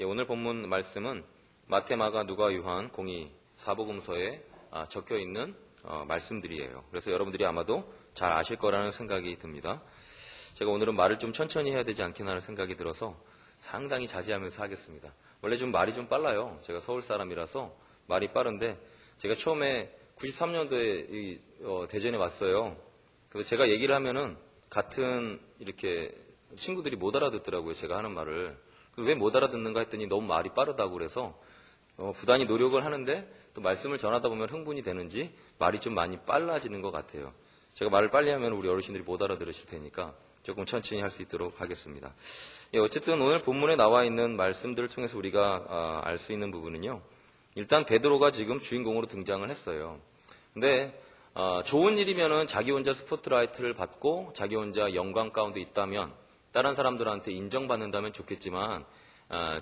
오늘 본문 말씀은 마태, 마가, 누가, 요한, 공의 사복음서에 적혀 있는 말씀들이에요. 그래서 여러분들이 아마도 잘 아실 거라는 생각이 듭니다. 제가 오늘은 말을 좀 천천히 해야 되지 않겠나 하는 생각이 들어서 상당히 자제하면서 하겠습니다. 원래 좀 말이 좀 빨라요. 제가 서울 사람이라서 말이 빠른데 제가 처음에 93년도에 대전에 왔어요. 그래서 제가 얘기를 하면은 같은 이렇게 친구들이 못 알아듣더라고요. 제가 하는 말을. 왜 못 알아듣는가 했더니 너무 말이 빠르다고 그래서 부단히 노력을 하는데 또 말씀을 전하다 보면 흥분이 되는지 말이 좀 많이 빨라지는 것 같아요. 제가 말을 빨리 하면 우리 어르신들이 못 알아들으실 테니까 조금 천천히 할 수 있도록 하겠습니다. 어쨌든 오늘 본문에 나와 있는 말씀들을 통해서 우리가 알 수 있는 부분은요. 일단 베드로가 지금 주인공으로 등장을 했어요. 근데 좋은 일이면은 자기 혼자 스포트라이트를 받고 자기 혼자 영광 가운데 있다면 다른 사람들한테 인정받는다면 좋겠지만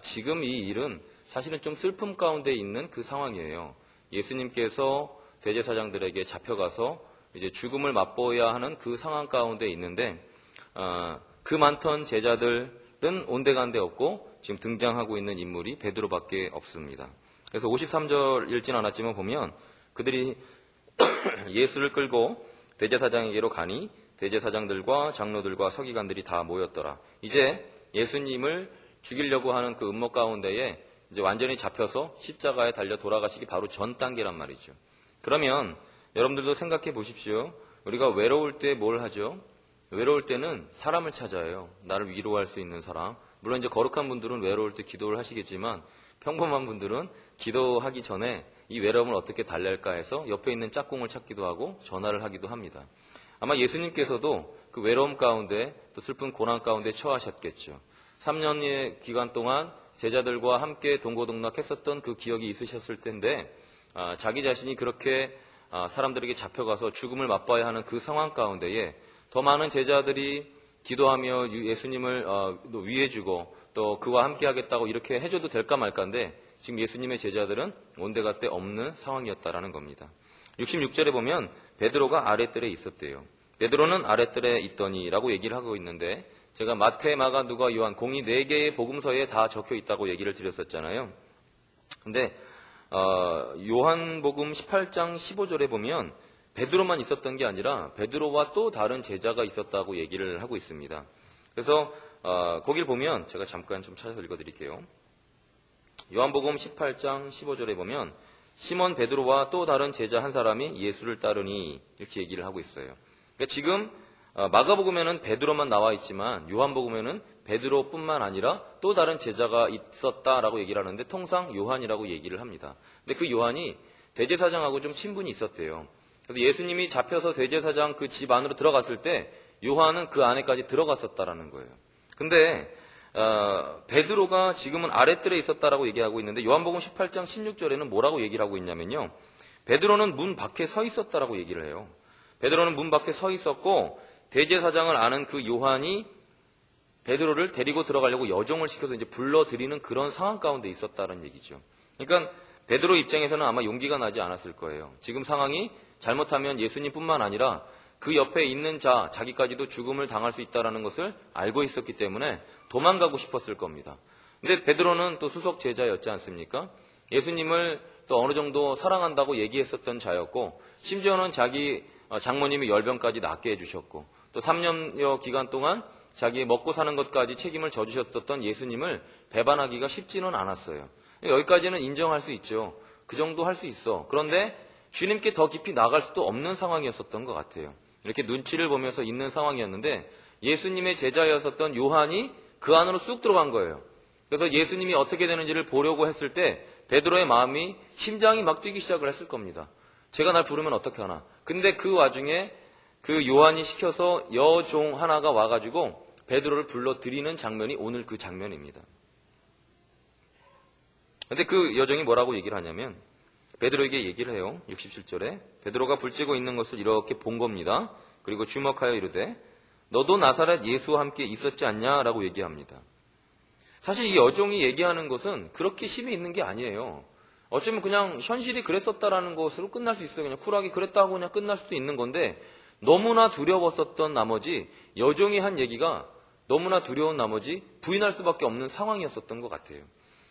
지금 이 일은 사실은 좀 슬픔 가운데 있는 그 상황이에요. 예수님께서 대제사장들에게 잡혀가서 이제 죽음을 맛보아야 하는 그 상황 가운데 있는데 그 많던 제자들은 온데간데 없고 지금 등장하고 있는 인물이 베드로밖에 없습니다. 그래서 53절 읽진 않았지만 보면 그들이 예수를 끌고 대제사장에게로 가니 대제사장들과 장로들과 서기관들이 다 모였더라. 이제 예수님을 죽이려고 하는 그 음모 가운데에 이제 완전히 잡혀서 십자가에 달려 돌아가시기 바로 전 단계란 말이죠. 그러면 여러분들도 생각해 보십시오. 우리가 외로울 때 뭘 하죠? 외로울 때는 사람을 찾아요. 나를 위로할 수 있는 사람. 물론 이제 거룩한 분들은 외로울 때 기도를 하시겠지만 평범한 분들은 기도하기 전에 이 외로움을 어떻게 달랠까 해서 옆에 있는 짝꿍을 찾기도 하고 전화를 하기도 합니다. 아마 예수님께서도 그 외로움 가운데 또 슬픈 고난 가운데 처하셨겠죠. 3년의 기간 동안 제자들과 함께 동고동락했었던 그 기억이 있으셨을 텐데 자기 자신이 그렇게 사람들에게 잡혀가서 죽음을 맛봐야 하는 그 상황 가운데에 더 많은 제자들이 기도하며 예수님을 위해주고 또 그와 함께 하겠다고 이렇게 해줘도 될까 말까인데 지금 예수님의 제자들은 온데간데 없는 상황이었다라는 겁니다. 66절에 보면 베드로가 아랫뜰에 있었대요. 베드로는 아랫뜰에 있더니라고 얘기를 하고 있는데 제가 마태, 마가, 누가, 요한 공이 4개의 복음서에 다 적혀 있다고 얘기를 드렸었잖아요. 근데 요한복음 18장 15절에 보면 베드로만 있었던 게 아니라 베드로와 또 다른 제자가 있었다고 얘기를 하고 있습니다. 그래서 거길 보면 제가 잠깐 좀 찾아서 읽어드릴게요. 요한복음 18장 15절에 보면 시몬 베드로와 또 다른 제자 한 사람이 예수를 따르니 이렇게 얘기를 하고 있어요. 그러니까 지금 마가복음에는 베드로만 나와 있지만 요한복음에는 베드로뿐만 아니라 또 다른 제자가 있었다라고 얘기를 하는데 통상 요한이라고 얘기를 합니다. 근데 그 요한이 대제사장하고 좀 친분이 있었대요. 그래서 예수님이 잡혀서 대제사장 그 집 안으로 들어갔을 때 요한은 그 안에까지 들어갔었다라는 거예요. 근데 베드로가 지금은 아랫뜰에 있었다라고 얘기하고 있는데 요한복음 18장 16절에는 뭐라고 얘기를 하고 있냐면요. 베드로는 문 밖에 서 있었다라고 얘기를 해요. 베드로는 문 밖에 서 있었고 대제사장을 아는 그 요한이 베드로를 데리고 들어가려고 여정을 시켜서 이제 불러들이는 그런 상황 가운데 있었다는 얘기죠. 그러니까 베드로 입장에서는 아마 용기가 나지 않았을 거예요. 지금 상황이 잘못하면 예수님뿐만 아니라 그 옆에 있는 자기까지도 죽음을 당할 수 있다는 것을 알고 있었기 때문에 도망가고 싶었을 겁니다. 근데 베드로는 또 수석 제자였지 않습니까? 예수님을 또 어느 정도 사랑한다고 얘기했었던 자였고 심지어는 자기 장모님이 열병까지 낫게 해주셨고 또 3년여 기간 동안 자기의 먹고 사는 것까지 책임을 져주셨었던 예수님을 배반하기가 쉽지는 않았어요. 여기까지는 인정할 수 있죠. 그 정도 할 수 있어. 그런데 주님께 더 깊이 나갈 수도 없는 상황이었었던 것 같아요. 이렇게 눈치를 보면서 있는 상황이었는데 예수님의 제자였었던 요한이 그 안으로 쑥 들어간 거예요. 그래서 예수님이 어떻게 되는지를 보려고 했을 때 베드로의 마음이 심장이 막 뛰기 시작을 했을 겁니다. 제가 날 부르면 어떻게 하나. 근데 그 와중에 그 요한이 시켜서 여종 하나가 와가지고 베드로를 불러들이는 장면이 오늘 그 장면입니다. 근데 그 여종이 뭐라고 얘기를 하냐면 베드로에게 얘기를 해요. 67절에 베드로가 불쬐고 있는 것을 이렇게 본 겁니다. 그리고 주목하여 이르되 너도 나사렛 예수와 함께 있었지 않냐라고 얘기합니다. 사실 이 여종이 얘기하는 것은 그렇게 힘이 있는 게 아니에요. 어쩌면 그냥 현실이 그랬었다라는 것으로 끝날 수 있어요. 그냥 쿨하게 그랬다고 그냥 끝날 수도 있는 건데 너무나 두려웠었던 나머지 여종이 한 얘기가 너무나 두려운 나머지 부인할 수밖에 없는 상황이었었던 것 같아요.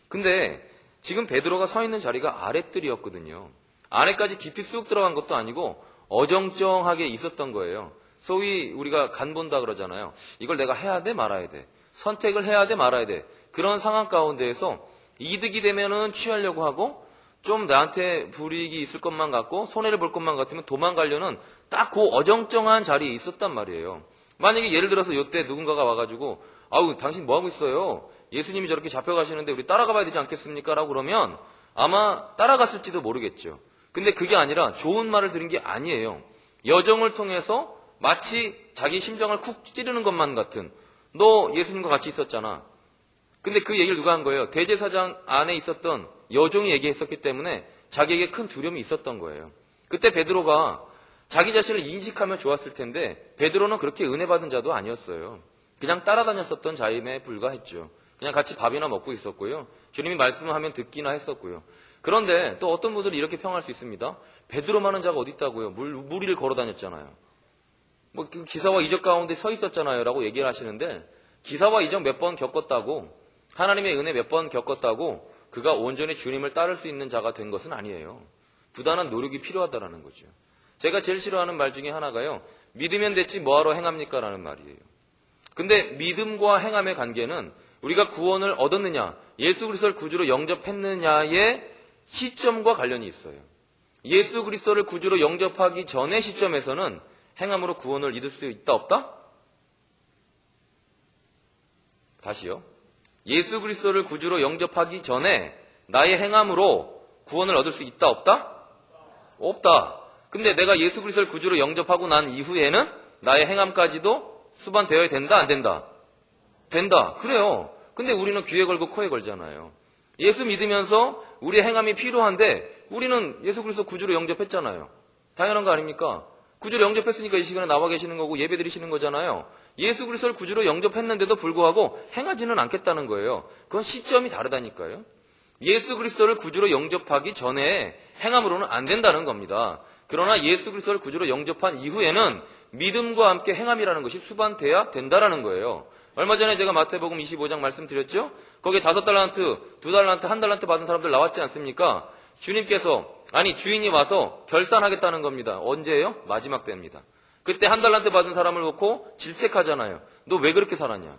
근데 지금 베드로가 서 있는 자리가 아랫뜰이었거든요. 안에까지 깊이 쑥 들어간 것도 아니고 어정쩡하게 있었던 거예요. 소위 우리가 간 본다 그러잖아요. 이걸 내가 해야 돼 말아야 돼. 선택을 해야 돼 말아야 돼. 그런 상황 가운데에서 이득이 되면은 취하려고 하고 좀 나한테 불이익이 있을 것만 같고 손해를 볼 것만 같으면 도망가려는 딱 그 어정쩡한 자리에 있었단 말이에요. 만약에 예를 들어서 이때 누군가가 와가지고 아우 당신 뭐하고 있어요? 예수님이 저렇게 잡혀가시는데 우리 따라가 봐야 되지 않겠습니까? 라고 그러면 아마 따라갔을지도 모르겠죠. 근데 그게 아니라 좋은 말을 들은 게 아니에요. 여정을 통해서 마치 자기 심정을 쿡 찌르는 것만 같은 너 예수님과 같이 있었잖아. 근데 그 얘기를 누가 한 거예요? 대제사장 안에 있었던 여종이 얘기했었기 때문에 자기에게 큰 두려움이 있었던 거예요. 그때 베드로가 자기 자신을 인식하면 좋았을 텐데 베드로는 그렇게 은혜 받은 자도 아니었어요. 그냥 따라다녔었던 자임에 불과했죠. 그냥 같이 밥이나 먹고 있었고요. 주님이 말씀을 하면 듣기나 했었고요. 그런데 또 어떤 분들은 이렇게 평할 수 있습니다. 베드로만한 자가 어디 있다고요? 물 위를 걸어 다녔잖아요. 뭐 기사와 이적 가운데 서 있었잖아요. 라고 얘기를 하시는데 기사와 이적 몇 번 겪었다고 하나님의 은혜 몇 번 겪었다고 그가 온전히 주님을 따를 수 있는 자가 된 것은 아니에요. 부단한 노력이 필요하다라는 거죠. 제가 제일 싫어하는 말 중에 하나가요. 믿으면 됐지 뭐하러 행합니까? 라는 말이에요. 근데 믿음과 행함의 관계는 우리가 구원을 얻었느냐, 예수 그리스도를 구주로 영접했느냐의 시점과 관련이 있어요. 예수 그리스도를 구주로 영접하기 전의 시점에서는 행함으로 구원을 이룰 수 있다 없다? 다시요. 예수 그리스도를 구주로 영접하기 전에 나의 행함으로 구원을 얻을 수 있다 없다? 없다. 근데 내가 예수 그리스도를 구주로 영접하고 난 이후에는 나의 행함까지도 수반되어야 된다 안 된다? 된다. 그래요. 근데 우리는 귀에 걸고 코에 걸잖아요. 예수 믿으면서 우리의 행함이 필요한데 우리는 예수 그리스도 구주로 영접했잖아요. 당연한 거 아닙니까? 구주로 영접했으니까 이 시간에 나와 계시는 거고 예배 드리시는 거잖아요. 예수 그리스도를 구주로 영접했는데도 불구하고 행하지는 않겠다는 거예요. 그건 시점이 다르다니까요. 예수 그리스도를 구주로 영접하기 전에 행함으로는 안 된다는 겁니다. 그러나 예수 그리스도를 구주로 영접한 이후에는 믿음과 함께 행함이라는 것이 수반돼야 된다라는 거예요. 얼마 전에 제가 마태복음 25장 말씀드렸죠? 거기에 5달란트, 2달란트, 1달란트 받은 사람들 나왔지 않습니까? 주님께서 주인이 와서 결산하겠다는 겁니다. 언제예요? 마지막 때입니다. 그때 1달란트 받은 사람을 놓고 질책하잖아요. 너 왜 그렇게 살았냐?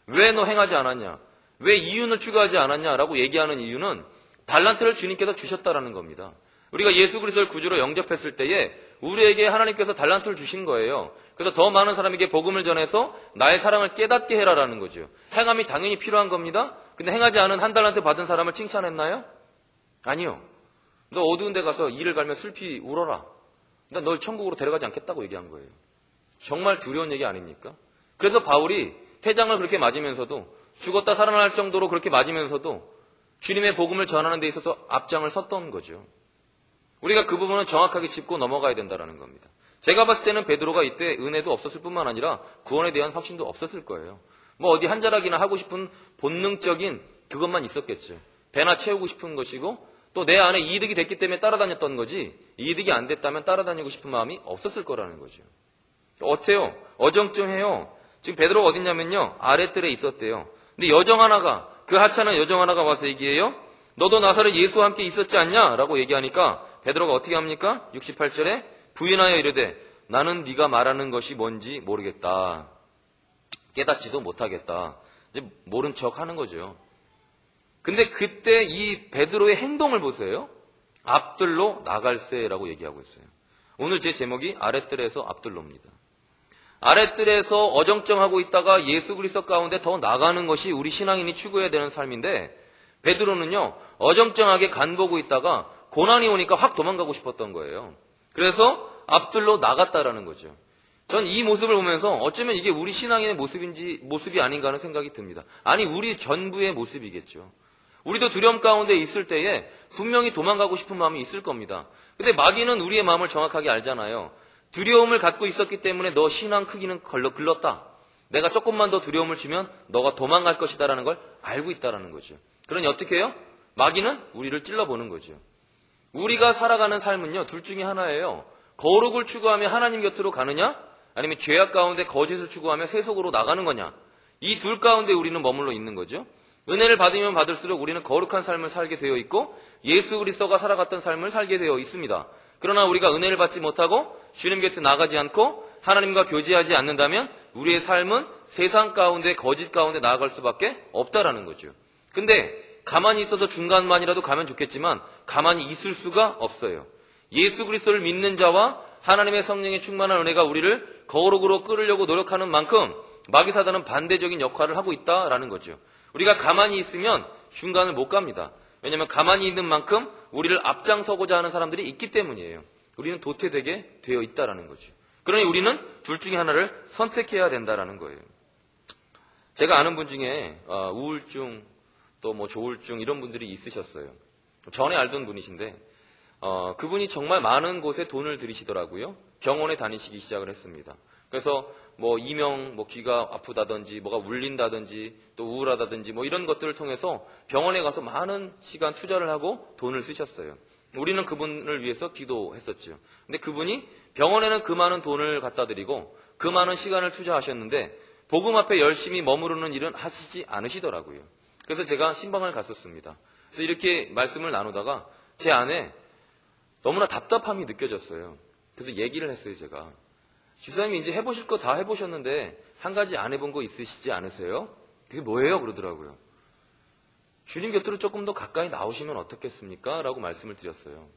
왜 너 행하지 않았냐? 왜 이윤을 추구하지 않았냐라고 얘기하는 이유는 달란트를 주님께서 주셨다라는 겁니다. 우리가 예수 그리스도를 구주로 영접했을 때에 우리에게 하나님께서 달란트를 주신 거예요. 그래서 더 많은 사람에게 복음을 전해서 나의 사랑을 깨닫게 해라라는 거죠. 행함이 당연히 필요한 겁니다. 근데 행하지 않은 1달란트 받은 사람을 칭찬했나요? 아니요. 너 어두운 데 가서 이를 갈며 슬피 울어라. 나 널 천국으로 데려가지 않겠다고 얘기한 거예요. 정말 두려운 얘기 아닙니까? 그래서 바울이 태장을 그렇게 맞으면서도 죽었다 살아날 정도로 그렇게 맞으면서도 주님의 복음을 전하는 데 있어서 앞장을 섰던 거죠. 우리가 그 부분은 정확하게 짚고 넘어가야 된다는 겁니다. 제가 봤을 때는 베드로가 이때 은혜도 없었을 뿐만 아니라 구원에 대한 확신도 없었을 거예요. 뭐 어디 한 자락이나 하고 싶은 본능적인 그것만 있었겠죠. 배나 채우고 싶은 것이고 또 내 안에 이득이 됐기 때문에 따라다녔던 거지 이득이 안 됐다면 따라다니고 싶은 마음이 없었을 거라는 거죠. 어때요? 어정쩡해요. 지금 베드로가 어딨냐면요. 아랫뜰에 있었대요. 근데 여정 하나가 그 하찮은 여정 하나가 와서 얘기해요. 너도 나사렛 예수와 함께 있었지 않냐? 라고 얘기하니까 베드로가 어떻게 합니까? 68절에 부인하여 이르되 나는 네가 말하는 것이 뭔지 모르겠다. 깨닫지도 못하겠다. 이제 모른 척 하는 거죠. 근데 그때 이 베드로의 행동을 보세요. 앞들로 나갈세라고 얘기하고 있어요. 오늘 제 제목이 아랫뜰에서 앞들로입니다. 아랫뜰에서 어정쩡하고 있다가 예수 그리스도 가운데 더 나가는 것이 우리 신앙인이 추구해야 되는 삶인데 베드로는요. 어정쩡하게 간보고 있다가 고난이 오니까 확 도망가고 싶었던 거예요. 그래서 앞들로 나갔다라는 거죠. 전 이 모습을 보면서 어쩌면 이게 우리 신앙인의 모습이 아닌가 하는 생각이 듭니다. 아니 우리 전부의 모습이겠죠. 우리도 두려움 가운데 있을 때에 분명히 도망가고 싶은 마음이 있을 겁니다. 근데 마귀는 우리의 마음을 정확하게 알잖아요. 두려움을 갖고 있었기 때문에 너 신앙 크기는 글렀다. 내가 조금만 더 두려움을 주면 너가 도망갈 것이다라는 걸 알고 있다라는 거죠. 그러니 어떻게 해요? 마귀는 우리를 찔러보는 거죠. 우리가 살아가는 삶은요. 둘 중에 하나예요. 거룩을 추구하며 하나님 곁으로 가느냐? 아니면 죄악 가운데 거짓을 추구하며 세속으로 나가는 거냐? 이 둘 가운데 우리는 머물러 있는 거죠. 은혜를 받으면 받을수록 우리는 거룩한 삶을 살게 되어 있고 예수 그리스도가 살아갔던 삶을 살게 되어 있습니다. 그러나 우리가 은혜를 받지 못하고 주님 곁에 나가지 않고 하나님과 교제하지 않는다면 우리의 삶은 세상 가운데 거짓 가운데 나아갈 수밖에 없다라는 거죠. 근데 가만히 있어서 중간만이라도 가면 좋겠지만 가만히 있을 수가 없어요. 예수 그리스도를 믿는 자와 하나님의 성령의 충만한 은혜가 우리를 거룩으로 끌으려고 노력하는 만큼 마귀 사단은 반대적인 역할을 하고 있다라는 거죠. 우리가 가만히 있으면 중간을 못 갑니다. 왜냐하면 가만히 있는 만큼 우리를 앞장서고자 하는 사람들이 있기 때문이에요. 우리는 도태되게 되어 있다라는 거죠. 그러니 우리는 둘 중에 하나를 선택해야 된다라는 거예요. 제가 아는 분 중에 우울증 또 뭐 조울증 이런 분들이 있으셨어요. 전에 알던 분이신데 그분이 정말 많은 곳에 돈을 들이시더라고요. 병원에 다니시기 시작을 했습니다. 그래서 뭐 이명, 뭐 귀가 아프다든지 뭐가 울린다든지 또 우울하다든지 뭐 이런 것들을 통해서 병원에 가서 많은 시간 투자를 하고 돈을 쓰셨어요. 우리는 그분을 위해서 기도했었죠. 근데 그분이 병원에는 그 많은 돈을 갖다 드리고 그 많은 시간을 투자하셨는데 복음 앞에 열심히 머무르는 일은 하시지 않으시더라고요. 그래서 제가 신방을 갔었습니다. 그래서 이렇게 말씀을 나누다가 제 안에 너무나 답답함이 느껴졌어요. 그래서 얘기를 했어요, 제가. 집사님이 이제 해보실 거 다 해보셨는데 한 가지 안 해본 거 있으시지 않으세요? 그게 뭐예요? 그러더라고요. 주님 곁으로 조금 더 가까이 나오시면 어떻겠습니까? 라고 말씀을 드렸어요.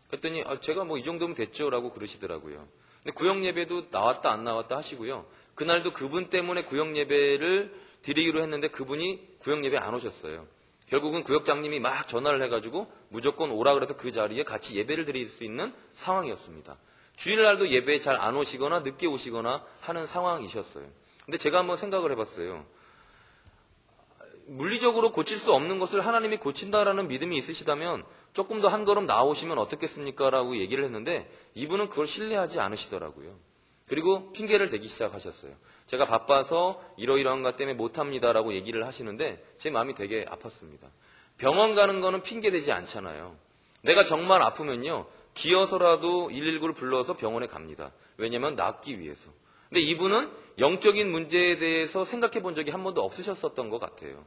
그랬더니 제가 뭐 이 정도면 됐죠? 라고 그러시더라고요. 근데 구역 예배도 나왔다 안 나왔다 하시고요. 그날도 그분 때문에 구역 예배를 드리기로 했는데 그분이 구역 예배 안 오셨어요. 결국은 구역장님이 막 전화를 해가지고 무조건 오라 그래서 그 자리에 같이 예배를 드릴 수 있는 상황이었습니다. 주일날도 예배에 잘 안 오시거나 늦게 오시거나 하는 상황이셨어요. 근데 제가 한번 생각을 해봤어요. 물리적으로 고칠 수 없는 것을 하나님이 고친다라는 믿음이 있으시다면 조금 더 한 걸음 나오시면 어떻겠습니까? 라고 얘기를 했는데 이분은 그걸 신뢰하지 않으시더라고요. 그리고 핑계를 대기 시작하셨어요. 제가 바빠서 이러이러한 것 때문에 못합니다라고 얘기를 하시는데 제 마음이 되게 아팠습니다. 병원 가는 거는 핑계대지 않잖아요. 내가 정말 아프면요. 기어서라도 119를 불러서 병원에 갑니다. 왜냐하면 낫기 위해서. 근데 이분은 영적인 문제에 대해서 생각해 본 적이 한 번도 없으셨었던 것 같아요.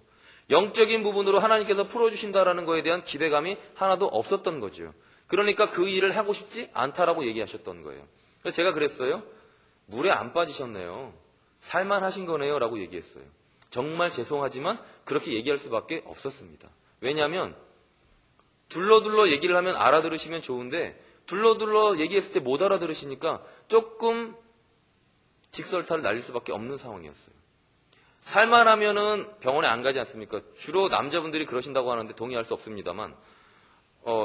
영적인 부분으로 하나님께서 풀어주신다라는 거에 대한 기대감이 하나도 없었던 거죠. 그러니까 그 일을 하고 싶지 않다라고 얘기하셨던 거예요. 그래서 제가 그랬어요. 물에 안 빠지셨네요. 살만하신 거네요. 라고 얘기했어요. 정말 죄송하지만 그렇게 얘기할 수밖에 없었습니다. 왜냐하면 둘러둘러 얘기를 하면 알아들으시면 좋은데 둘러둘러 얘기했을 때 못 알아들으시니까 조금 직설타를 날릴 수밖에 없는 상황이었어요. 살만하면은 병원에 안 가지 않습니까? 주로 남자분들이 그러신다고 하는데 동의할 수 없습니다만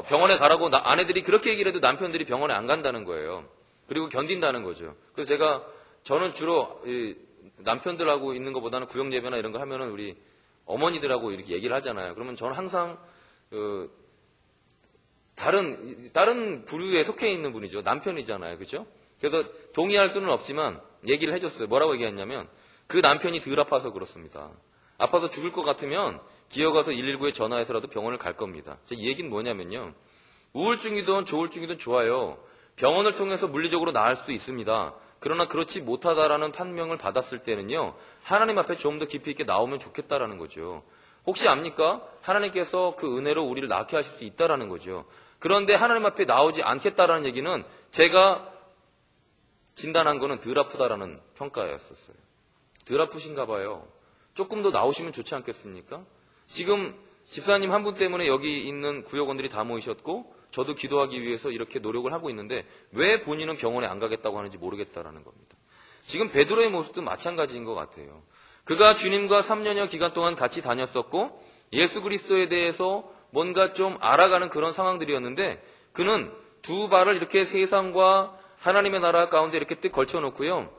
병원에 가라고 아내들이 그렇게 얘기를 해도 남편들이 병원에 안 간다는 거예요. 그리고 견딘다는 거죠. 그래서 저는 주로 남편들하고 있는 것보다는 구역 예배나 이런 거 하면은 우리 어머니들하고 이렇게 얘기를 하잖아요. 그러면 저는 항상 다른 부류에 속해 있는 분이죠. 남편이잖아요. 그렇죠? 그래서 동의할 수는 없지만 얘기를 해줬어요. 뭐라고 얘기했냐면 그 남편이 덜 아파서 그렇습니다. 아파서 죽을 것 같으면 기어가서 119에 전화해서라도 병원을 갈 겁니다. 이 얘기는 뭐냐면요. 우울증이든 조울증이든 좋아요. 병원을 통해서 물리적으로 나을 수도 있습니다. 그러나 그렇지 못하다라는 판명을 받았을 때는요. 하나님 앞에 좀 더 깊이 있게 나오면 좋겠다라는 거죠. 혹시 압니까? 하나님께서 그 은혜로 우리를 낫게 하실 수 있다라는 거죠. 그런데 하나님 앞에 나오지 않겠다라는 얘기는 제가 진단한 거는 덜 아프다라는 평가였었어요. 덜 아프신가 봐요. 조금 더 나오시면 좋지 않겠습니까? 지금 집사님 한 분 때문에 여기 있는 구역원들이 다 모이셨고 저도 기도하기 위해서 이렇게 노력을 하고 있는데 왜 본인은 병원에 안 가겠다고 하는지 모르겠다라는 겁니다. 지금 베드로의 모습도 마찬가지인 것 같아요. 그가 주님과 3년여 기간 동안 같이 다녔었고 예수 그리스도에 대해서 뭔가 좀 알아가는 그런 상황들이었는데 그는 두 발을 이렇게 세상과 하나님의 나라 가운데 이렇게 뜩 걸쳐놓고요.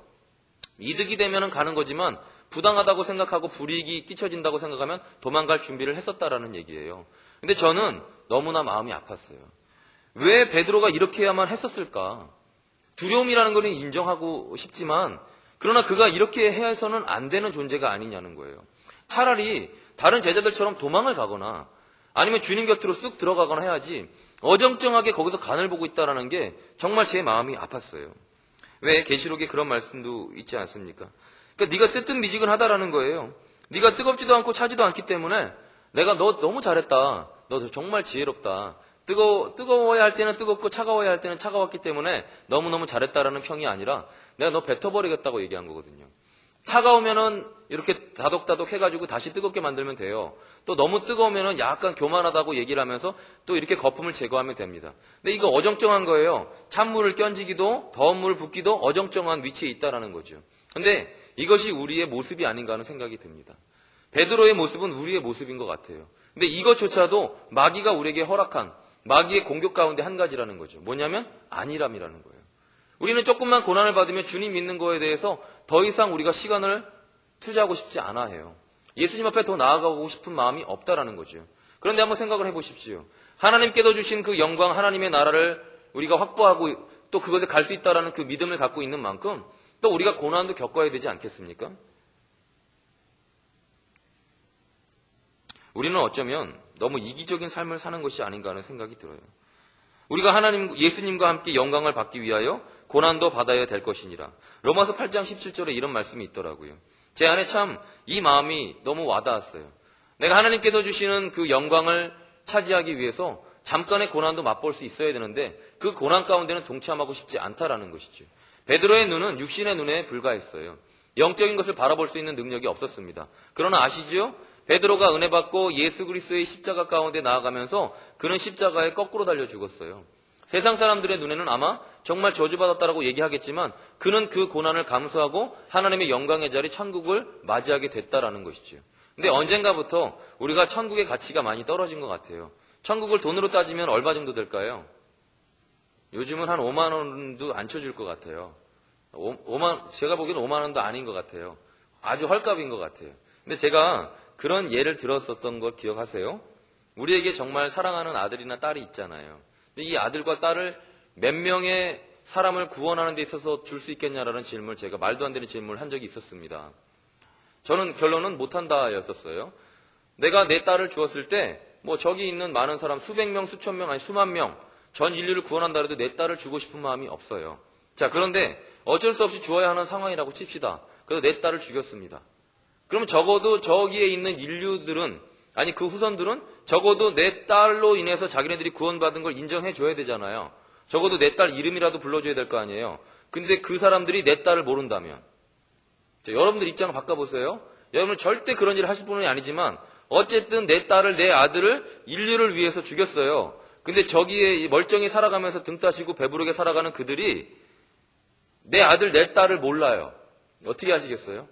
이득이 되면 가는 거지만 부당하다고 생각하고 불이익이 끼쳐진다고 생각하면 도망갈 준비를 했었다라는 얘기예요. 근데 저는 너무나 마음이 아팠어요. 왜 베드로가 이렇게 해야만 했었을까? 두려움이라는 걸 인정하고 싶지만 그러나 그가 이렇게 해서는 안 되는 존재가 아니냐는 거예요. 차라리 다른 제자들처럼 도망을 가거나 아니면 주님 곁으로 쑥 들어가거나 해야지 어정쩡하게 거기서 간을 보고 있다는 게 정말 제 마음이 아팠어요. 왜 계시록에 그런 말씀도 있지 않습니까? 그러니까 네가 뜨뜻미지근하다라는 거예요. 네가 뜨겁지도 않고 차지도 않기 때문에 내가 너 너무 잘했다. 너 정말 지혜롭다. 뜨거워야 할 때는 뜨겁고 차가워야 할 때는 차가웠기 때문에 너무너무 잘했다라는 평이 아니라 내가 너 뱉어버리겠다고 얘기한 거거든요. 차가우면은 이렇게 다독다독 해가지고 다시 뜨겁게 만들면 돼요. 또 너무 뜨거우면은 약간 교만하다고 얘기를 하면서 또 이렇게 거품을 제거하면 됩니다. 근데 이거 어정쩡한 거예요. 찬물을 끼얹기도 더운 물을 붓기도 어정쩡한 위치에 있다라는 거죠. 근데 이것이 우리의 모습이 아닌가 하는 생각이 듭니다. 베드로의 모습은 우리의 모습인 것 같아요. 근데 이것조차도 마귀가 우리에게 허락한 마귀의 공격 가운데 한 가지라는 거죠. 뭐냐면 안일함이라는 거예요. 우리는 조금만 고난을 받으면 주님 믿는 거에 대해서 더 이상 우리가 시간을 투자하고 싶지 않아 해요. 예수님 앞에 더 나아가고 싶은 마음이 없다라는 거죠. 그런데 한번 생각을 해보십시오. 하나님께서 주신 그 영광, 하나님의 나라를 우리가 확보하고 또 그것에 갈 수 있다라는 그 믿음을 갖고 있는 만큼 또 우리가 고난도 겪어야 되지 않겠습니까? 우리는 어쩌면 너무 이기적인 삶을 사는 것이 아닌가 하는 생각이 들어요. 우리가 예수님과 함께 영광을 받기 위하여 고난도 받아야 될 것이니라. 로마서 8장 17절에 이런 말씀이 있더라고요. 제 안에 참 이 마음이 너무 와닿았어요. 내가 하나님께서 주시는 그 영광을 차지하기 위해서 잠깐의 고난도 맛볼 수 있어야 되는데 그 고난 가운데는 동참하고 싶지 않다라는 것이죠. 베드로의 눈은 육신의 눈에 불과했어요. 영적인 것을 바라볼 수 있는 능력이 없었습니다. 그러나 아시죠? 베드로가 은혜 받고 예수 그리스도의 십자가 가운데 나아가면서 그는 십자가에 거꾸로 달려 죽었어요. 세상 사람들의 눈에는 아마 정말 저주받았다라고 얘기하겠지만 그는 그 고난을 감수하고 하나님의 영광의 자리 천국을 맞이하게 됐다라는 것이죠. 근데 언젠가부터 우리가 천국의 가치가 많이 떨어진 것 같아요. 천국을 돈으로 따지면 얼마 정도 될까요? 요즘은 한 5만 원도 안 쳐줄 것 같아요. 제가 보기에는 5만 원도 아닌 것 같아요. 아주 헐값인 것 같아요. 근데 제가 그런 예를 들었었던 것 기억하세요? 우리에게 정말 사랑하는 아들이나 딸이 있잖아요. 근데 이 아들과 딸을 몇 명의 사람을 구원하는 데 있어서 줄 수 있겠냐라는 질문을 제가 말도 안 되는 질문을 한 적이 있었습니다. 저는 결론은 못한다였었어요. 내가 내 딸을 주었을 때 뭐 저기 있는 많은 사람 수백 명, 수천 명, 아니 수만 명 전 인류를 구원한다 해도 내 딸을 주고 싶은 마음이 없어요. 자, 그런데 어쩔 수 없이 주어야 하는 상황이라고 칩시다. 그래서 내 딸을 죽였습니다. 그러면 적어도 저기에 있는 인류들은 아니 그 후손들은 적어도 내 딸로 인해서 자기네들이 구원받은 걸 인정해 줘야 되잖아요. 적어도 내 딸 이름이라도 불러줘야 될 거 아니에요. 근데 그 사람들이 내 딸을 모른다면 자, 여러분들 입장을 바꿔보세요. 여러분은 절대 그런 일을 하실 분은 아니지만 어쨌든 내 딸을 내 아들을 인류를 위해서 죽였어요. 근데 저기에 멀쩡히 살아가면서 등 따시고 배부르게 살아가는 그들이 내 아들 내 딸을 몰라요. 어떻게 하시겠어요?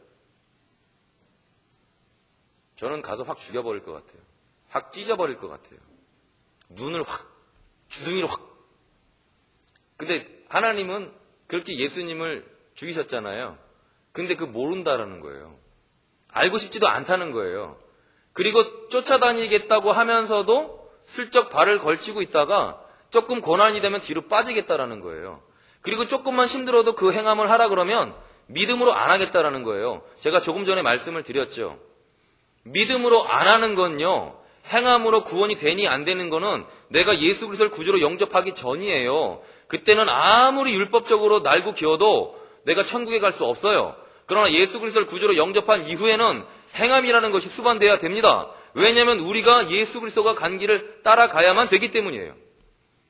저는 가서 확 죽여버릴 것 같아요. 확 찢어버릴 것 같아요. 눈을 확, 주둥이로 확. 근데 하나님은 그렇게 예수님을 죽이셨잖아요. 근데 그 모른다라는 거예요. 알고 싶지도 않다는 거예요. 그리고 쫓아다니겠다고 하면서도 슬쩍 발을 걸치고 있다가 조금 고난이 되면 뒤로 빠지겠다라는 거예요. 그리고 조금만 힘들어도 그 행함을 하라 그러면 믿음으로 안 하겠다라는 거예요. 제가 조금 전에 말씀을 드렸죠. 믿음으로 안 하는 건요. 행함으로 구원이 되니 안 되는 거는 내가 예수 그리스도를 구주로 영접하기 전이에요. 그때는 아무리 율법적으로 날고 기어도 내가 천국에 갈 수 없어요. 그러나 예수 그리스도를 구주로 영접한 이후에는 행함이라는 것이 수반돼야 됩니다. 왜냐하면 우리가 예수 그리스도가 간 길을 따라가야만 되기 때문이에요.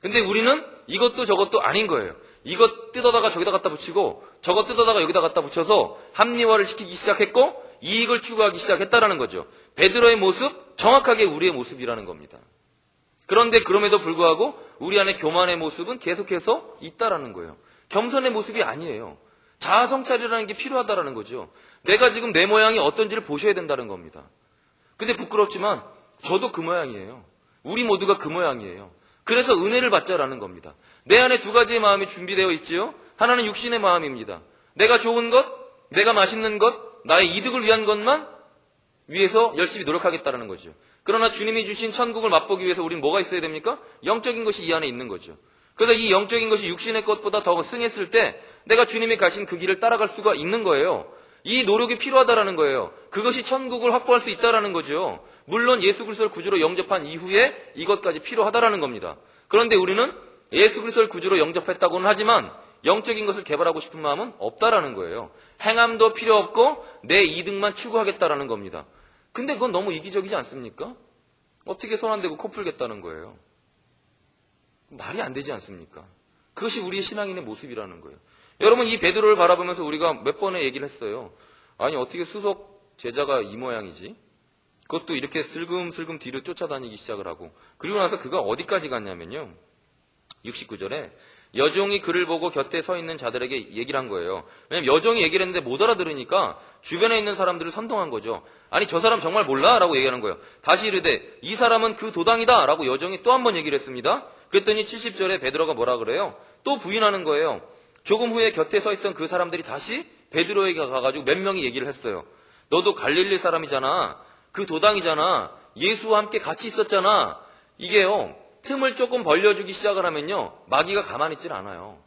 근데 우리는 이것도 저것도 아닌 거예요. 이것 뜯어다가 저기다 갖다 붙이고 저것 뜯어다가 여기다 갖다 붙여서 합리화를 시키기 시작했고 이익을 추구하기 시작했다라는 거죠. 베드로의 모습, 정확하게 우리의 모습이라는 겁니다. 그런데 그럼에도 불구하고 우리 안에 교만의 모습은 계속해서 있다라는 거예요. 겸손의 모습이 아니에요. 자아성찰이라는 게 필요하다라는 거죠. 내가 지금 내 모양이 어떤지를 보셔야 된다는 겁니다. 근데 부끄럽지만 저도 그 모양이에요. 우리 모두가 그 모양이에요. 그래서 은혜를 받자라는 겁니다. 내 안에 두 가지의 마음이 준비되어 있지요. 하나는 육신의 마음입니다. 내가 좋은 것, 내가 맛있는 것, 나의 이득을 위한 것만 위해서 열심히 노력하겠다는 거죠. 그러나 주님이 주신 천국을 맛보기 위해서 우리는 뭐가 있어야 됩니까? 영적인 것이 이 안에 있는 거죠. 그래서 이 영적인 것이 육신의 것보다 더 승했을 때 내가 주님이 가신 그 길을 따라갈 수가 있는 거예요. 이 노력이 필요하다라는 거예요. 그것이 천국을 확보할 수 있다라는 거죠. 물론 예수 그리스도를 구주로 영접한 이후에 이것까지 필요하다라는 겁니다. 그런데 우리는 예수 그리스도를 구주로 영접했다고는 하지만 영적인 것을 개발하고 싶은 마음은 없다라는 거예요. 행함도 필요 없고 내 이득만 추구하겠다라는 겁니다. 근데 그건 너무 이기적이지 않습니까? 어떻게 손 안 대고 코 풀겠다는 거예요? 말이 안 되지 않습니까? 그것이 우리의 신앙인의 모습이라는 거예요. 여러분, 이 베드로를 바라보면서 우리가 몇 번의 얘기를 했어요. 아니, 어떻게 수석 제자가 이 모양이지? 그것도 이렇게 슬금슬금 뒤로 쫓아다니기 시작을 하고, 그리고 나서 그가 어디까지 갔냐면요, 69절에 여종이 그를 보고 곁에 서 있는 자들에게 얘기를 한 거예요. 왜냐면 여종이 얘기를 했는데 못 알아들으니까 주변에 있는 사람들을 선동한 거죠. 아니, 저 사람 정말 몰라? 라고 얘기하는 거예요. 다시 이르되 이 사람은 그 도당이다 라고 여종이 또 한 번 얘기를 했습니다. 그랬더니 70절에 베드로가 뭐라 그래요? 또 부인하는 거예요. 조금 후에 곁에 서 있던 그 사람들이 다시 베드로에게 가가지고 몇 명이 얘기를 했어요. 너도 갈릴리 사람이잖아. 그 도당이잖아. 예수와 함께 같이 있었잖아. 이게요, 틈을 조금 벌려주기 시작을 하면요, 마귀가 가만히 있질 않아요.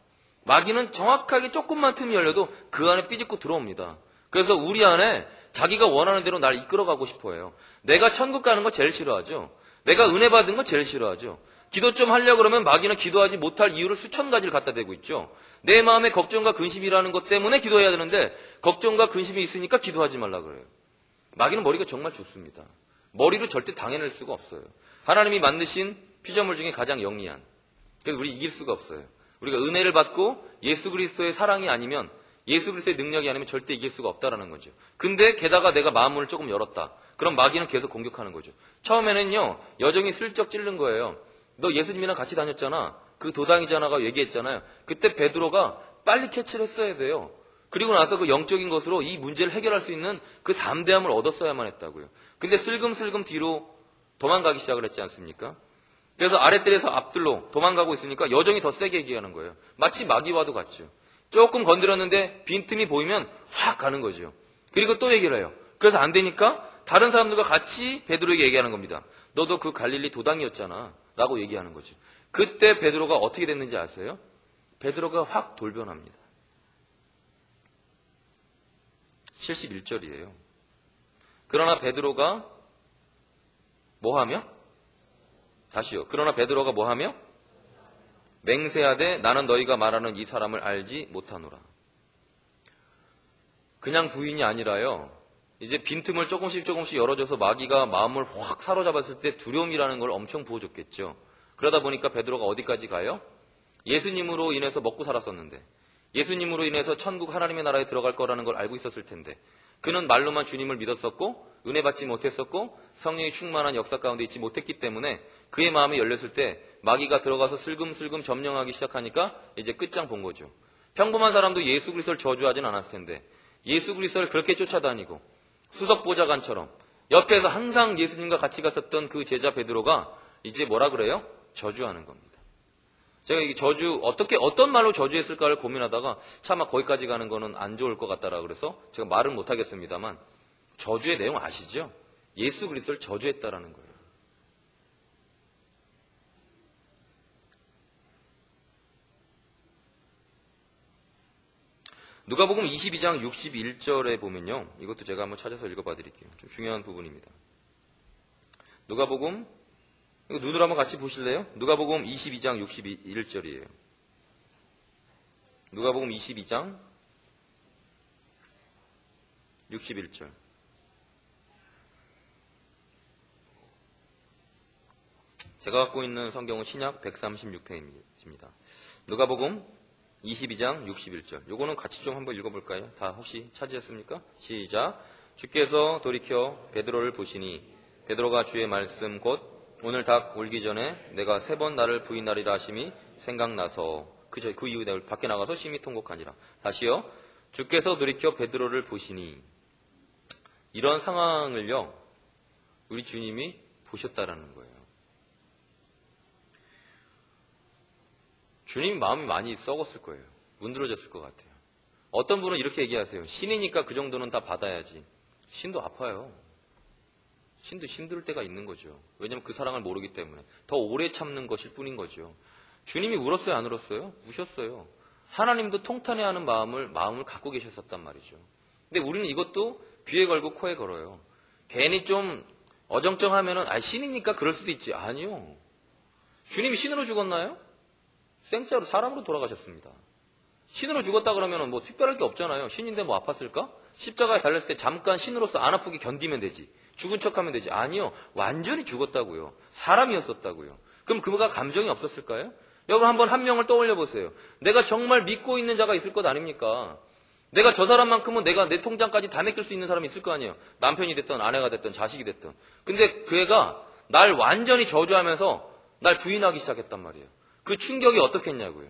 마귀는 정확하게 조금만 틈이 열려도 그 안에 삐집고 들어옵니다. 그래서 우리 안에 자기가 원하는 대로 날 이끌어가고 싶어해요. 내가 천국 가는 거 제일 싫어하죠. 내가 은혜 받은 거 제일 싫어하죠. 기도 좀 하려고 그러면 마귀는 기도하지 못할 이유를 수천 가지를 갖다 대고 있죠. 내 마음에 걱정과 근심이라는 것 때문에 기도해야 되는데 걱정과 근심이 있으니까 기도하지 말라 그래요. 마귀는 머리가 정말 좋습니다. 머리로 절대 당해낼 수가 없어요. 하나님이 만드신 피조물 중에 가장 영리한. 그래서 우리 이길 수가 없어요. 우리가 은혜를 받고 예수 그리스도의 사랑이 아니면, 예수 그리스도의 능력이 아니면 절대 이길 수가 없다라는 거죠. 근데 게다가 내가 마음문을 조금 열었다. 그럼 마귀는 계속 공격하는 거죠. 처음에는요, 여종이 슬쩍 찌른 거예요. 너 예수님이랑 같이 다녔잖아. 그 도당이잖아가 얘기했잖아요. 그때 베드로가 빨리 캐치를 했어야 돼요. 그리고 나서 그 영적인 것으로 이 문제를 해결할 수 있는 그 담대함을 얻었어야만 했다고요. 근데 슬금슬금 뒤로 도망가기 시작을 했지 않습니까? 그래서 아랫뜰에서 앞뜰로 도망가고 있으니까 여종이 더 세게 얘기하는 거예요. 마치 마귀와도 같죠. 조금 건드렸는데 빈틈이 보이면 확 가는 거죠. 그리고 또 얘기를 해요. 그래서 안 되니까 다른 사람들과 같이 베드로에게 얘기하는 겁니다. 너도 그 갈릴리 도당이었잖아 라고 얘기하는 거죠. 그때 베드로가 어떻게 됐는지 아세요? 베드로가 확 돌변합니다. 71절이에요. 그러나 베드로가 뭐하며? 다시요. 그러나 베드로가 뭐하며? 맹세하되 나는 너희가 말하는 이 사람을 알지 못하노라. 그냥 부인이 아니라요, 이제 빈틈을 조금씩 열어줘서 마귀가 마음을 확 사로잡았을 때 두려움이라는 걸 엄청 부어줬겠죠. 그러다 보니까 베드로가 어디까지 가요? 예수님으로 인해서 먹고 살았었는데, 예수님으로 인해서 천국 하나님의 나라에 들어갈 거라는 걸 알고 있었을 텐데, 그는 말로만 주님을 믿었었고 은혜 받지 못했었고 성령이 충만한 역사 가운데 있지 못했기 때문에 그의 마음이 열렸을 때 마귀가 들어가서 슬금슬금 점령하기 시작하니까 이제 끝장 본 거죠. 평범한 사람도 예수 그리스도를 저주하진 않았을 텐데 예수 그리스도를 그렇게 쫓아다니고 수석보좌관처럼 옆에서 항상 예수님과 같이 갔었던 그 제자 베드로가 이제 뭐라 그래요? 저주하는 겁니다. 제가 이 저주, 어떤 말로 저주했을까를 고민하다가 차마 거기까지 가는 거는 안 좋을 것 같다라 그래서 제가 말은 못하겠습니다만 저주의 내용 아시죠? 예수 그리스도를 저주했다라는 거예요. 누가복음 22장 61절에 보면요. 이것도 제가 한번 찾아서 읽어봐 드릴게요. 좀 중요한 부분입니다. 누가복음, 이거 눈으로 한번 같이 보실래요? 누가복음 22장 61절이에요. 누가복음 22장 61절. 제가 갖고 있는 성경은 신약 136페이지입니다. 누가복음 22장 61절. 요거는 같이 좀 한번 읽어볼까요? 다 혹시 찾으셨습니까? 시작. 주께서 돌이켜 베드로를 보시니 베드로가 주의 말씀 곧 오늘 닭 울기 전에 내가 3번 나를 부인하리라 하심이 생각나서 그 이후에 밖에 나가서 심히 통곡하니라. 다시요. 주께서 돌이켜 베드로를 보시니. 이런 상황을요, 우리 주님이 보셨다라는 거예요. 주님 마음이 많이 썩었을 거예요. 문드러졌을 것 같아요. 어떤 분은 이렇게 얘기하세요. 신이니까 그 정도는 다 받아야지. 신도 아파요. 신도 힘들 때가 있는 거죠. 왜냐하면 그 사랑을 모르기 때문에. 더 오래 참는 것일 뿐인 거죠. 주님이 울었어요? 안 울었어요? 우셨어요. 하나님도 통탄해하는 마음을 갖고 계셨었단 말이죠. 근데 우리는 이것도 귀에 걸고 코에 걸어요. 괜히 좀 어정쩡하면은 신이니까 그럴 수도 있지. 아니요. 주님이 신으로 죽었나요? 생짜로 사람으로 돌아가셨습니다. 신으로 죽었다 그러면 뭐 특별할 게 없잖아요. 신인데 뭐 아팠을까? 십자가에 달렸을 때 잠깐 신으로서 안 아프게 견디면 되지. 죽은 척하면 되지. 아니요. 완전히 죽었다고요. 사람이었었다고요. 그럼 그가 감정이 없었을까요? 여러분 한번 한 명을 떠올려 보세요. 내가 정말 믿고 있는 자가 있을 것 아닙니까? 내가 저 사람만큼은 내가 내 통장까지 다 맡길 수 있는 사람이 있을 거 아니에요. 남편이 됐든 아내가 됐든 자식이 됐든. 근데 그 애가 날 완전히 저주하면서 날 부인하기 시작했단 말이에요. 그 충격이 어떻겠냐고요.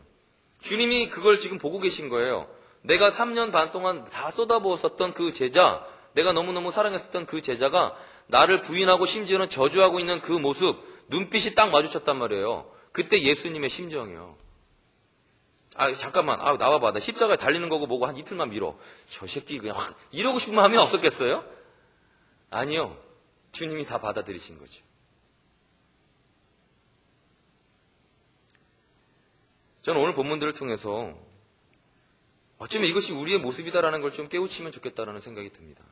주님이 그걸 지금 보고 계신 거예요. 내가 3년 반 동안 다 쏟아부었었던 그 제자, 내가 너무너무 사랑했었던 그 제자가 나를 부인하고 심지어는 저주하고 있는 그 모습, 눈빛이 딱 마주쳤단 말이에요. 그때 예수님의 심정이요. 잠깐만, 나와봐. 나 십자가에 달리는 거고 뭐고 한 이틀만 미뤄. 저 새끼 그냥 확 이러고 싶은 마음이 없었겠어요? 아니요. 주님이 다 받아들이신 거죠. 저는 오늘 본문들을 통해서 어쩌면 이것이 우리의 모습이다라는 걸 좀 깨우치면 좋겠다라는 생각이 듭니다.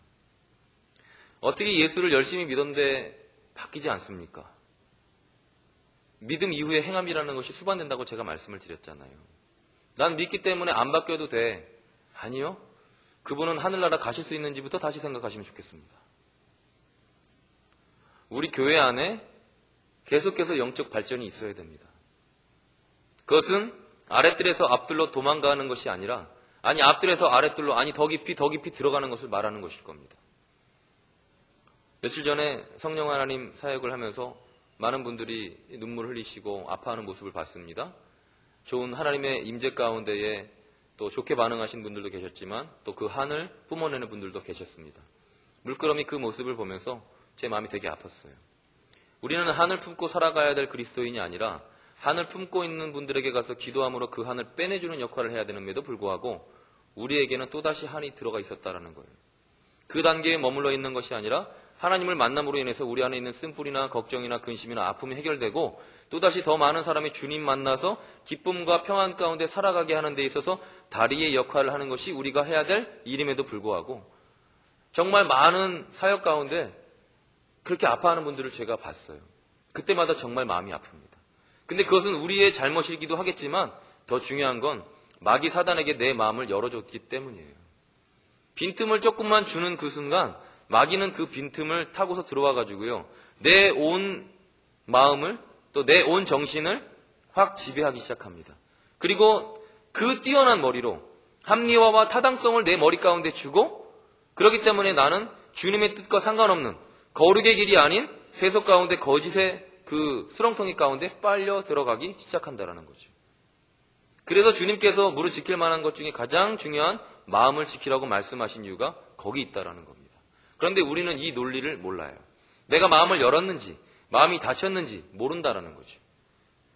어떻게 예수를 열심히 믿었는데 바뀌지 않습니까? 믿음 이후에 행함이라는 것이 수반된다고 제가 말씀을 드렸잖아요. 난 믿기 때문에 안 바뀌어도 돼. 아니요. 그분은 하늘나라 가실 수 있는지부터 다시 생각하시면 좋겠습니다. 우리 교회 안에 계속해서 영적 발전이 있어야 됩니다. 그것은 아랫뜰에서 앞뜰로 도망가는 것이 아니라 앞뜰에서 아랫뜰로 더 깊이 들어가는 것을 말하는 것일 겁니다. 며칠 전에 성령 하나님 사역을 하면서 많은 분들이 눈물 흘리시고 아파하는 모습을 봤습니다. 좋은 하나님의 임재 가운데에 또 좋게 반응하신 분들도 계셨지만 또 그 한을 뿜어내는 분들도 계셨습니다. 물끄러미 그 모습을 보면서 제 마음이 되게 아팠어요. 우리는 한을 품고 살아가야 될 그리스도인이 아니라 한을 품고 있는 분들에게 가서 기도함으로 그 한을 빼내주는 역할을 해야 되는데도 불구하고 우리에게는 또다시 한이 들어가 있었다라는 거예요. 그 단계에 머물러 있는 것이 아니라 하나님을 만남으로 인해서 우리 안에 있는 쓴뿌리나 걱정이나 근심이나 아픔이 해결되고 또다시 더 많은 사람이 주님 만나서 기쁨과 평안 가운데 살아가게 하는 데 있어서 다리의 역할을 하는 것이 우리가 해야 될 일임에도 불구하고 정말 많은 사역 가운데 그렇게 아파하는 분들을 제가 봤어요. 그때마다 정말 마음이 아픕니다. 근데 그것은 우리의 잘못이기도 하겠지만 더 중요한 건 마귀 사단에게 내 마음을 열어줬기 때문이에요. 빈틈을 조금만 주는 그 순간 마귀는 그 빈틈을 타고서 들어와가지고요. 내 온 마음을 또 내 온 정신을 확 지배하기 시작합니다. 그리고 그 뛰어난 머리로 합리화와 타당성을 내 머리 가운데 주고 그렇기 때문에 나는 주님의 뜻과 상관없는 거룩의 길이 아닌 세속 가운데 거짓의 그 수렁텅이 가운데 빨려 들어가기 시작한다라는 거죠. 그래서 주님께서 무릇 지킬 만한 것 중에 가장 중요한 마음을 지키라고 말씀하신 이유가 거기 있다라는 겁니다. 그런데 우리는 이 논리를 몰라요. 내가 마음을 열었는지 마음이 닫혔는지 모른다라는 거죠.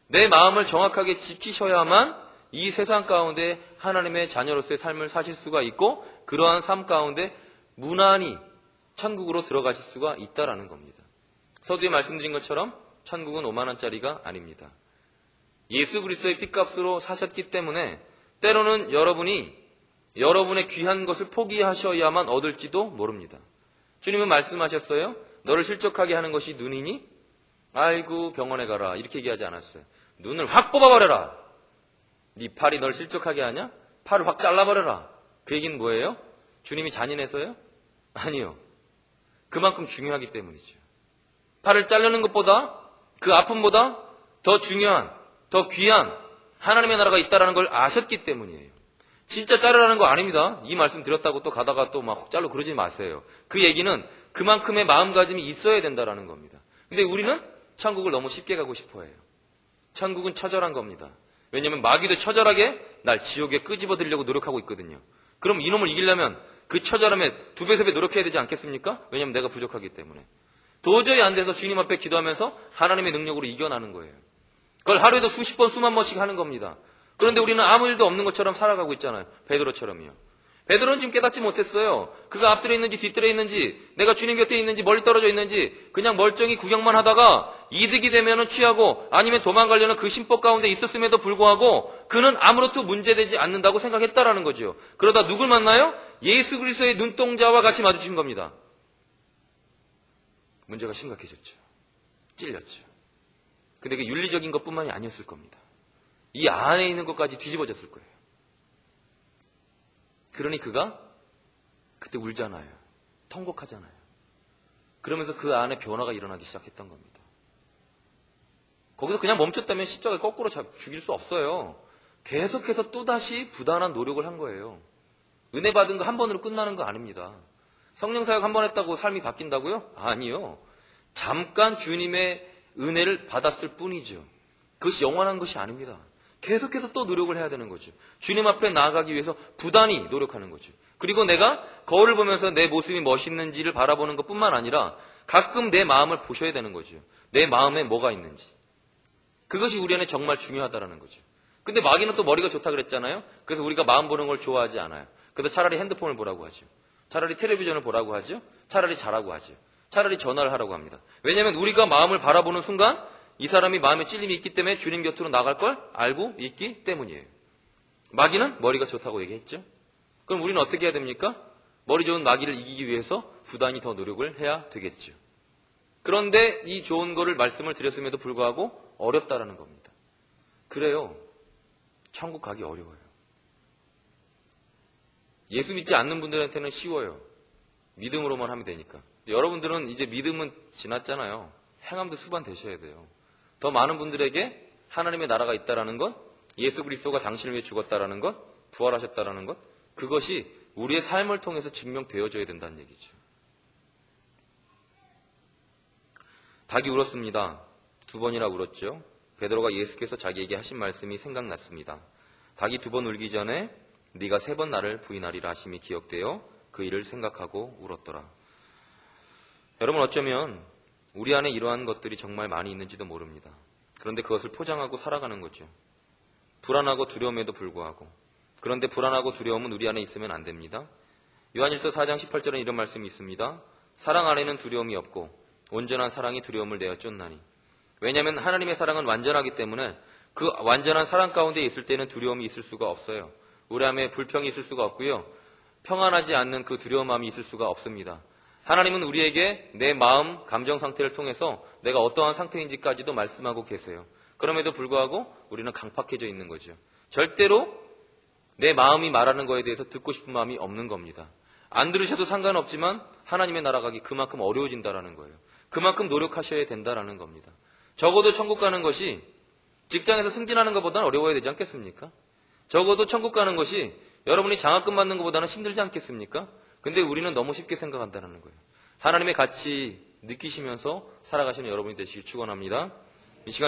내 마음을 정확하게 지키셔야만 이 세상 가운데 하나님의 자녀로서의 삶을 사실 수가 있고 그러한 삶 가운데 무난히 천국으로 들어가실 수가 있다라는 겁니다. 서두에 말씀드린 것처럼 천국은 5만 원짜리가 아닙니다. 예수 그리스도의 핏값으로 사셨기 때문에 때로는 여러분이 여러분의 귀한 것을 포기하셔야만 얻을지도 모릅니다. 주님은 말씀하셨어요. 너를 실족하게 하는 것이 눈이니? 아이고 병원에 가라 이렇게 얘기하지 않았어요. 눈을 확 뽑아버려라. 네 팔이 널 실족하게 하냐? 팔을 확 잘라버려라. 그 얘기는 뭐예요? 주님이 잔인해서요? 아니요. 그만큼 중요하기 때문이죠. 팔을 자르는 것보다 그 아픔보다 더 중요한 더 귀한 하나님의 나라가 있다는 걸 아셨기 때문이에요. 진짜 자르라는 거 아닙니다. 이 말씀 드렸다고 또 가다가 또 막 자르고 그러지 마세요. 그 얘기는 그만큼의 마음가짐이 있어야 된다는 겁니다. 근데 우리는 천국을 너무 쉽게 가고 싶어 해요. 천국은 처절한 겁니다. 왜냐하면 마귀도 처절하게 날 지옥에 끄집어 들려고 노력하고 있거든요. 그럼 이놈을 이기려면 그 처절함에 2배, 3배 노력해야 되지 않겠습니까? 왜냐하면 내가 부족하기 때문에. 도저히 안 돼서 주님 앞에 기도하면서 하나님의 능력으로 이겨나는 거예요. 그걸 하루에도 수십 번, 수만 번씩 하는 겁니다. 그런데 우리는 아무 일도 없는 것처럼 살아가고 있잖아요. 베드로처럼요. 베드로는 지금 깨닫지 못했어요. 그가 앞뜰에 있는지 뒤뜰에 있는지 내가 주님 곁에 있는지 멀리 떨어져 있는지 그냥 멀쩡히 구경만 하다가 이득이 되면 취하고 아니면 도망가려는 그 심법 가운데 있었음에도 불구하고 그는 아무것도 문제되지 않는다고 생각했다라는 거죠. 그러다 누굴 만나요? 예수 그리스도의 눈동자와 같이 마주친 겁니다. 문제가 심각해졌죠. 찔렸죠. 근데 그 윤리적인 것뿐만이 아니었을 겁니다. 이 안에 있는 것까지 뒤집어졌을 거예요. 그러니 그가 그때 울잖아요. 통곡하잖아요. 그러면서 그 안에 변화가 일어나기 시작했던 겁니다. 거기서 그냥 멈췄다면 십자가에 거꾸로 죽일 수 없어요. 계속해서 또다시 부단한 노력을 한 거예요. 은혜 받은 거 한 번으로 끝나는 거 아닙니다. 성령 사역 한 번 했다고 삶이 바뀐다고요? 아니요. 잠깐 주님의 은혜를 받았을 뿐이죠. 그것이 영원한 것이 아닙니다. 계속해서 또 노력을 해야 되는 거죠. 주님 앞에 나아가기 위해서 부단히 노력하는 거죠. 그리고 내가 거울을 보면서 내 모습이 멋있는지를 바라보는 것뿐만 아니라 가끔 내 마음을 보셔야 되는 거죠. 내 마음에 뭐가 있는지. 그것이 우리 안에 정말 중요하다는 거죠. 근데 마귀는 또 머리가 좋다 그랬잖아요. 그래서 우리가 마음 보는 걸 좋아하지 않아요. 그래서 차라리 핸드폰을 보라고 하죠. 차라리 텔레비전을 보라고 하죠. 차라리 자라고 하죠. 차라리 전화를 하라고 합니다. 왜냐하면 우리가 마음을 바라보는 순간 이 사람이 마음에 찔림이 있기 때문에 주님 곁으로 나갈 걸 알고 있기 때문이에요. 마귀는 머리가 좋다고 얘기했죠. 그럼 우리는 어떻게 해야 됩니까? 머리 좋은 마귀를 이기기 위해서 부단히 더 노력을 해야 되겠죠. 그런데 이 좋은 거를 말씀을 드렸음에도 불구하고 어렵다라는 겁니다. 그래요. 천국 가기 어려워요. 예수 믿지 않는 분들한테는 쉬워요. 믿음으로만 하면 되니까. 여러분들은 이제 믿음은 지났잖아요. 행함도 수반되셔야 돼요. 더 많은 분들에게 하나님의 나라가 있다라는 것, 예수 그리스도가 당신을 위해 죽었다라는 것, 부활하셨다라는 것, 그것이 우리의 삶을 통해서 증명되어져야 된다는 얘기죠. 닭이 울었습니다. 2번이나 울었죠. 베드로가 예수께서 자기에게 하신 말씀이 생각났습니다. 닭이 2번 울기 전에 네가 3번 나를 부인하리라 하심이 기억되어 그 일을 생각하고 울었더라. 여러분, 어쩌면 우리 안에 이러한 것들이 정말 많이 있는지도 모릅니다. 그런데 그것을 포장하고 살아가는 거죠. 불안하고 두려움에도 불구하고. 그런데 불안하고 두려움은 우리 안에 있으면 안 됩니다. 요한일서 4장 18절에 이런 말씀이 있습니다. 사랑 안에는 두려움이 없고 온전한 사랑이 두려움을 내어 쫓나니. 왜냐하면 하나님의 사랑은 완전하기 때문에 그 완전한 사랑 가운데 있을 때는 두려움이 있을 수가 없어요. 우리 안에 불평이 있을 수가 없고요. 평안하지 않는 그 두려움함이 있을 수가 없습니다. 하나님은 우리에게 내 마음, 감정 상태를 통해서 내가 어떠한 상태인지까지도 말씀하고 계세요. 그럼에도 불구하고 우리는 강팍해져 있는 거죠. 절대로 내 마음이 말하는 거에 대해서 듣고 싶은 마음이 없는 겁니다. 안 들으셔도 상관없지만 하나님의 나라 가기 그만큼 어려워진다라는 거예요. 그만큼 노력하셔야 된다라는 겁니다. 적어도 천국 가는 것이 직장에서 승진하는 것보다는 어려워야 되지 않겠습니까? 적어도 천국 가는 것이 여러분이 장학금 받는 것보다는 힘들지 않겠습니까? 근데 우리는 너무 쉽게 생각한다는 거예요. 하나님의 가치 느끼시면서 살아가시는 여러분이 되시길 축원합니다. 이 시간에